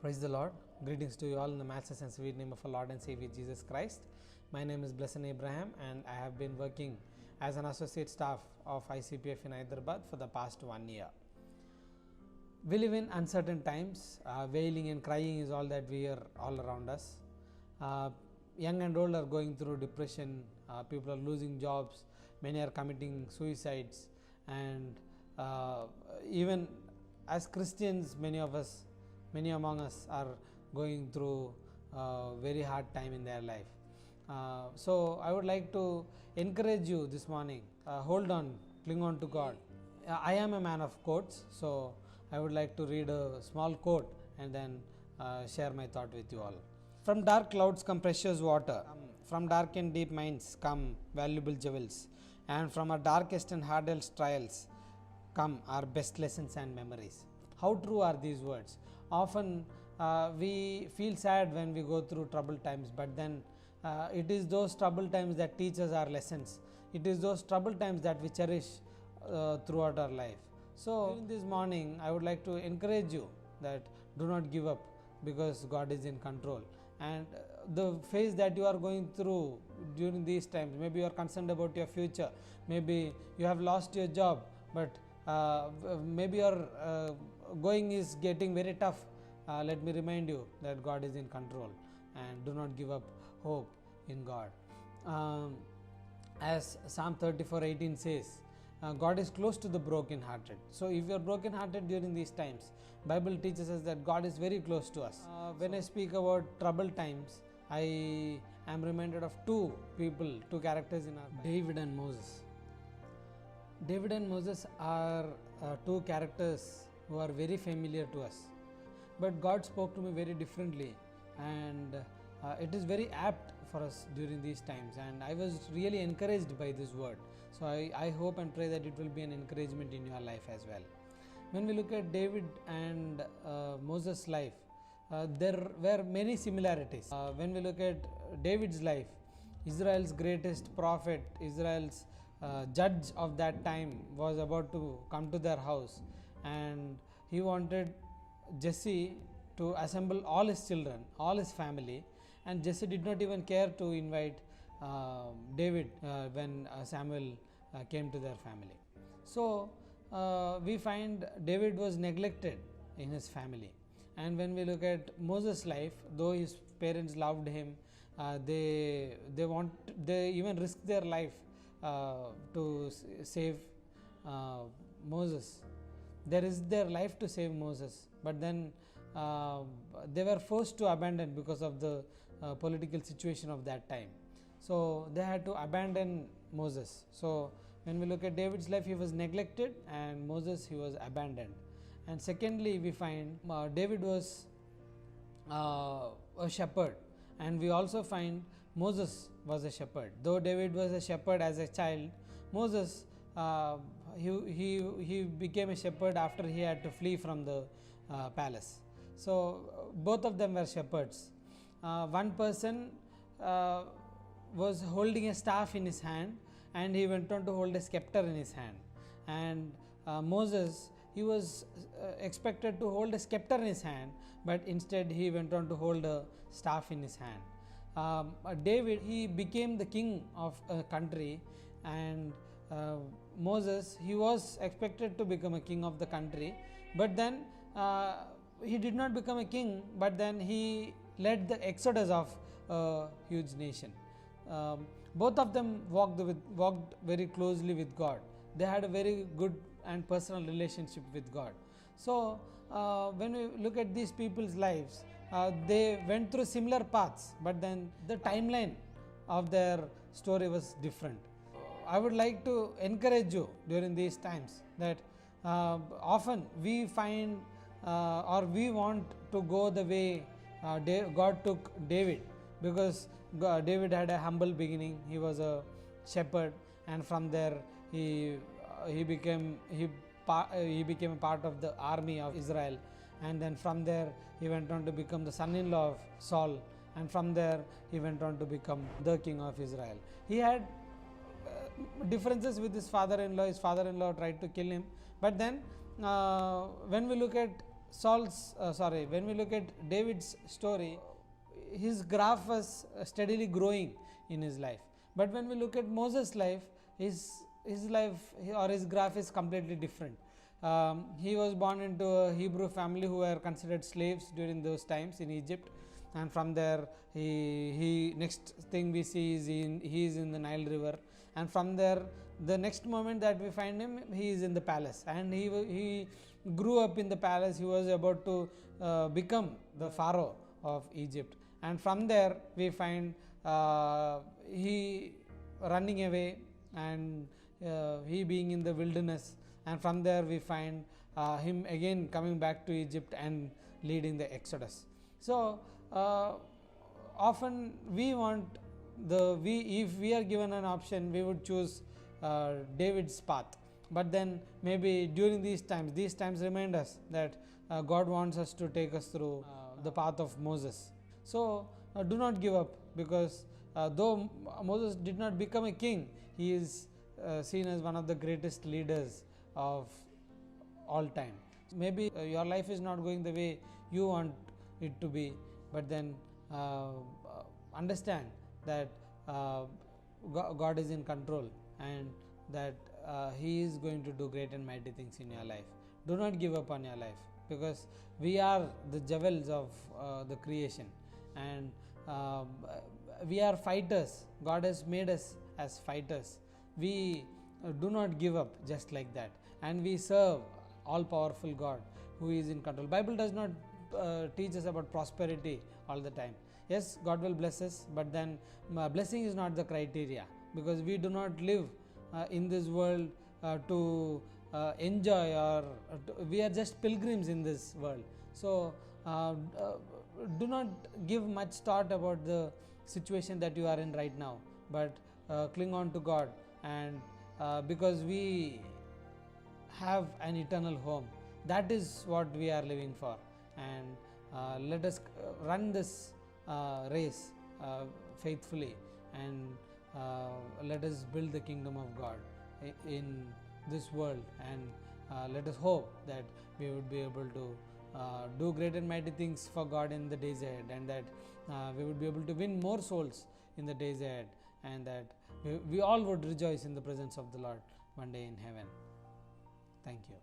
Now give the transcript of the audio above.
Praise the Lord. Greetings to you all in the matchless and sweet name of our Lord and Savior Jesus Christ. My name is Blessed Abraham and I have been working as an associate staff of ICPF in Hyderabad for the past 1 year. We live in uncertain times. Wailing and crying is all that we hear all around us. Young and old are going through depression. People are losing jobs. Many are committing suicides. And even as Christians, many among us are going through a very hard time in their life. So I would like to encourage you this morning. Hold on, cling on to God. I am a man of quotes, so I would like to read a small quote and then share my thought with you all. From dark clouds come precious water. From dark and deep minds come valuable jewels. And from our darkest and hardest trials come our best lessons and memories. How true are these words? Often we feel sad when we go through troubled times, but then it is those troubled times that teach us our lessons. It is those troubled times that we cherish throughout our life. So in this morning, I would like to encourage you that do not give up, because God is in control. And the phase that you are going through during these times, maybe you are concerned about your future, maybe you have lost your job, but maybe your going is getting very tough. Let me remind you that God is in control and do not give up hope in God. As Psalm 34:18 says, God is close to the broken-hearted. So if you are broken-hearted during these times, Bible teaches us that God is very close to us. When I speak about troubled times, I am reminded of two characters in our Bible, David and Moses. David and Moses are two characters who are very familiar to us. But God spoke to me very differently, and it is very apt for us during these times, and I was really encouraged by this word. So I hope and pray that it will be an encouragement in your life as well. When we look at David and Moses' life, there were many similarities. When we look at David's life, Israel's greatest prophet, Israel's judge of that time was about to come to their house, and he wanted Jesse to assemble all his children, all his family, and Jesse did not even care to invite David when Samuel came to their family. So we find David was neglected in his family. And when we look at Moses' life, though his parents loved him, they even risked their life to save Moses. They risked their life to save Moses, but then they were forced to abandon because of the political situation of that time. So they had to abandon Moses. So when we look at David's life, he was neglected, and Moses, he was abandoned. And secondly, we find David was a shepherd, and we also find Moses was a shepherd. Though David was a shepherd as a child, Moses he became a shepherd after he had to flee from the palace. So both of them were shepherds. One person was holding a staff in his hand, and he went on to hold a scepter in his hand. And Moses, he was expected to hold a scepter in his hand, but instead he went on to hold a staff in his hand. David, he became the king of a country, and Moses, he was expected to become a king of the country, but then he did not become a king, but then he led the exodus of a huge nation. Both of them walked very closely with God. They had a very good and personal relationship with God. So when we look at these people's lives, they went through similar paths, but then the timeline of their story was different. I would like to encourage you during these times that often we find or we want to go the way God took David, because David had a humble beginning. He was a shepherd, and from there he became a part of the army of Israel, and then from there he went on to become the son-in-law of Saul, and from there he went on to become the king of Israel. He had differences with his father-in-law. His father-in-law tried to kill him, but then when we look at when we look at David's story, his graph was steadily growing in his life. But when we look at Moses' life, his life or his graph is completely different. He was born into a Hebrew family who were considered slaves during those times in Egypt, and from there he next thing we see is he is in the Nile River, and from there the next moment that we find him, he is in the palace, and he grew up in the palace. He was about to become the Pharaoh of Egypt, and from there we find he running away, and he being in the wilderness, and from there we find him again coming back to Egypt and leading the Exodus. So often we want if we are given an option, we would choose David's path. But then maybe during these times remind us that God wants us to take us through the path of Moses. So do not give up, because though Moses did not become a king, he is seen as one of the greatest leaders of all time. Maybe your life is not going the way you want it to be, but then understand that God is in control, and that He is going to do great and mighty things in your life. Do not give up on your life, because we are the jewels of the creation, and we are fighters. God has made us as fighters. We do not give up just like that, and we serve all powerful God who is in control. Bible does not teach us about prosperity all the time. Yes, God will bless us, but then blessing is not the criteria, because we do not live in this world to enjoy, or we are just pilgrims in this world. So do not give much thought about the situation that you are in right now, but cling on to God, and because we have an eternal home, that is what we are living for. And let us run this race faithfully, and let us build the kingdom of God in this world, and let us hope that we would be able to do great and mighty things for God in the days ahead, and that we would be able to win more souls in the days ahead, and that we all would rejoice in the presence of the Lord one day in heaven. Thank you.